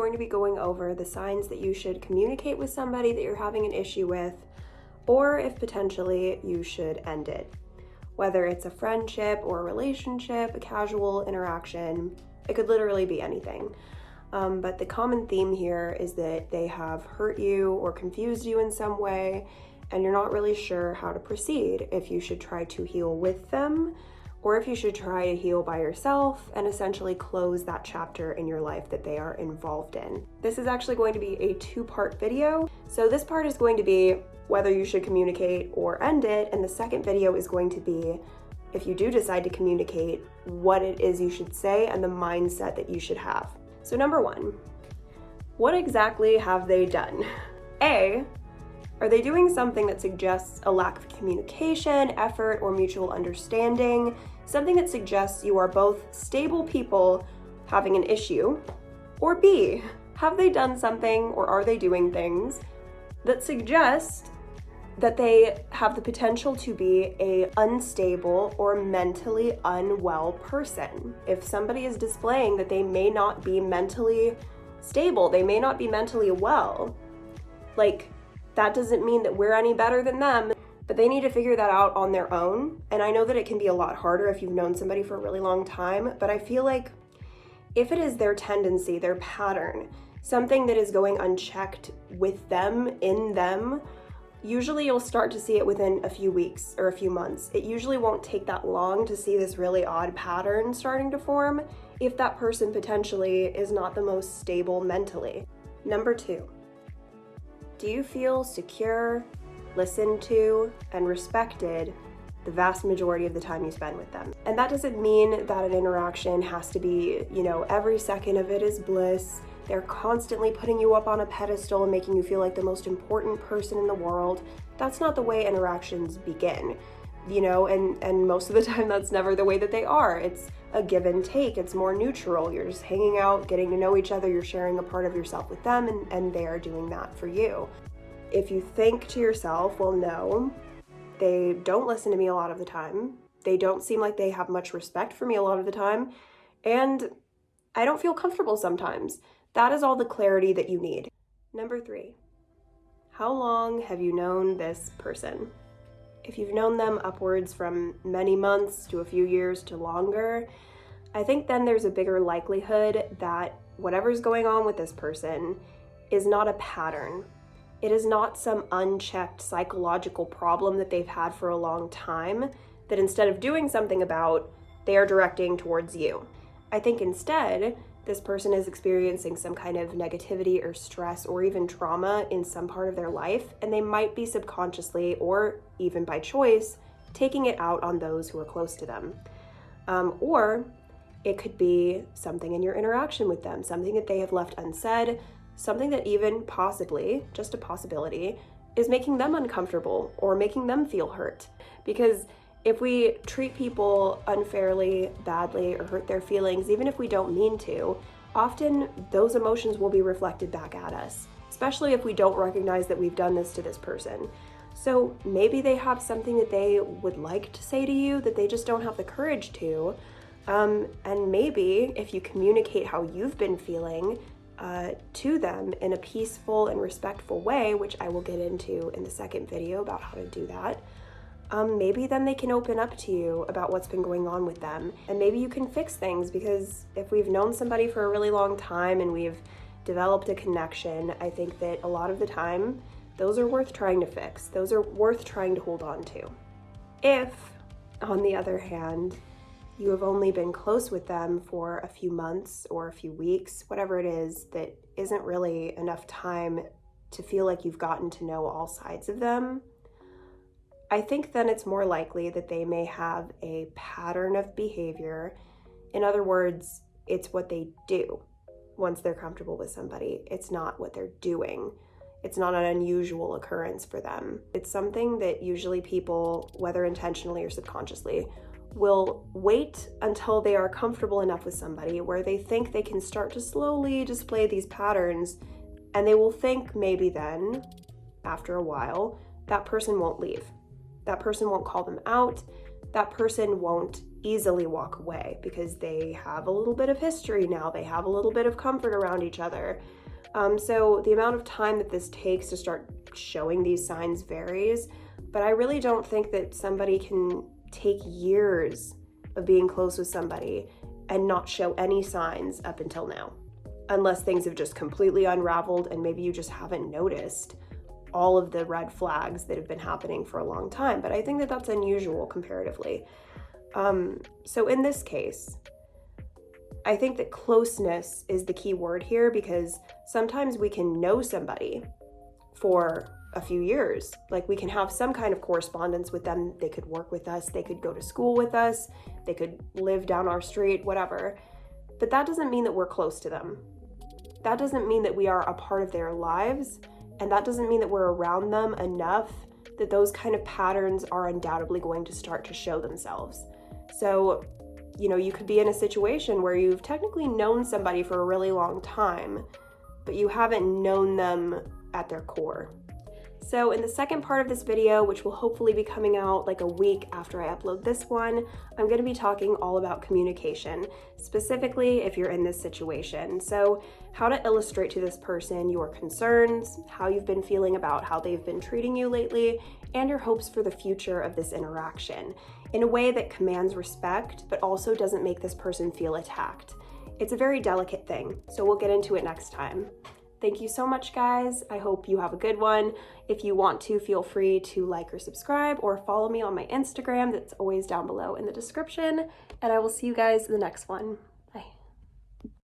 going to be going over the signs that you should communicate with somebody that you're having an issue with, or if potentially you should end it. Whether it's a friendship or a relationship, a casual interaction, it could literally be anything. But the common theme here is that they have hurt you or confused you in some way, and you're not really sure how to proceed, if you should try to heal with them, or if you should try to heal by yourself and essentially close that chapter in your life that they are involved in. This is actually going to be a 2-part video. So this part is going to be whether you should communicate or end it, and the second video is going to be, if you do decide to communicate, what it is you should say and the mindset that you should have. So number 1, what exactly have they done? A, are they doing something that suggests a lack of communication, effort, or mutual understanding? Something that suggests you are both stable people having an issue? Or B, have they done something or are they doing things that suggest that they have the potential to be an unstable or mentally unwell person? If somebody is displaying that they may not be mentally stable, they may not be mentally well, that doesn't mean that we're any better than them, but they need to figure that out on their own. And I know that it can be a lot harder if you've known somebody for a really long time, but I feel like if it is their tendency, their pattern, something that is going unchecked with them, in them, usually you'll start to see it within a few weeks or a few months. It usually won't take that long to see this really odd pattern starting to form if that person potentially is not the most stable mentally. Number 2, do you feel secure, listened to, and respected the vast majority of the time you spend with them? And that doesn't mean that an interaction has to be, every second of it is bliss. They're constantly putting you up on a pedestal and making you feel like the most important person in the world. That's not the way interactions begin, and most of the time that's never the way that they are. It's a give and take. It's more neutral. You're just hanging out, getting to know each other. You're sharing a part of yourself with them, and they are doing that for you. If you think to yourself, well, no, they don't listen to me a lot of the time. They don't seem like they have much respect for me a lot of the time. And I don't feel comfortable sometimes. That is all the clarity that you need. Number 3, how long have you known this person? If you've known them upwards from many months to a few years to longer, I think then there's a bigger likelihood that whatever's going on with this person is not a pattern. It is not some unchecked psychological problem that they've had for a long time that instead of doing something about, they are directing towards you. I think instead, this person is experiencing some kind of negativity or stress or even trauma in some part of their life, and they might be subconsciously or even by choice taking it out on those who are close to them. Or it could be something in your interaction with them, something that they have left unsaid, something that even possibly, just a possibility, is making them uncomfortable or making them feel hurt. Because if we treat people unfairly, badly, or hurt their feelings, even if we don't mean to, often those emotions will be reflected back at us, especially if we don't recognize that we've done this to this person. So maybe they have something that they would like to say to you that they just don't have the courage to. And maybe if you communicate how you've been feeling to them in a peaceful and respectful way, which I will get into in the second video about how to do that, maybe then they can open up to you about what's been going on with them. And maybe you can fix things, because if we've known somebody for a really long time and we've developed a connection, I think that a lot of the time, those are worth trying to fix. Those are worth trying to hold on to. If, on the other hand, you have only been close with them for a few months or a few weeks, whatever it is, that isn't really enough time to feel like you've gotten to know all sides of them, I think then it's more likely that they may have a pattern of behavior. In other words, it's what they do once they're comfortable with somebody. It's not what they're doing. It's not an unusual occurrence for them. It's something that usually people, whether intentionally or subconsciously, will wait until they are comfortable enough with somebody where they think they can start to slowly display these patterns, and they will think maybe then, after a while, that person won't leave. That person won't call them out. that person won't easily walk away because they have a little bit of history now. They have a little bit of comfort around each other. So the amount of time that this takes to start showing these signs varies, but I really don't think that somebody can take years of being close with somebody and not show any signs up until now, unless things have just completely unraveled and maybe you just haven't noticed all of the red flags that have been happening for a long time. But I think that that's unusual comparatively. So in this case, I think that closeness is the key word here, because sometimes we can know somebody for a few years. Like, we can have some kind of correspondence with them. They could work with us, they could go to school with us, they could live down our street, whatever. But that doesn't mean that we're close to them. That doesn't mean that we are a part of their lives. And that doesn't mean that we're around them enough that those kind of patterns are undoubtedly going to start to show themselves. So, you could be in a situation where you've technically known somebody for a really long time, but you haven't known them at their core. So in the second part of this video, which will hopefully be coming out like a week after I upload this one, I'm going to be talking all about communication, specifically if you're in this situation. So how to illustrate to this person your concerns, how you've been feeling about how they've been treating you lately, and your hopes for the future of this interaction in a way that commands respect, but also doesn't make this person feel attacked. It's a very delicate thing, so we'll get into it next time. Thank you so much, guys. I hope you have a good one. If you want to, feel free to like or subscribe or follow me on my Instagram. That's always down below in the description. And I will see you guys in the next one.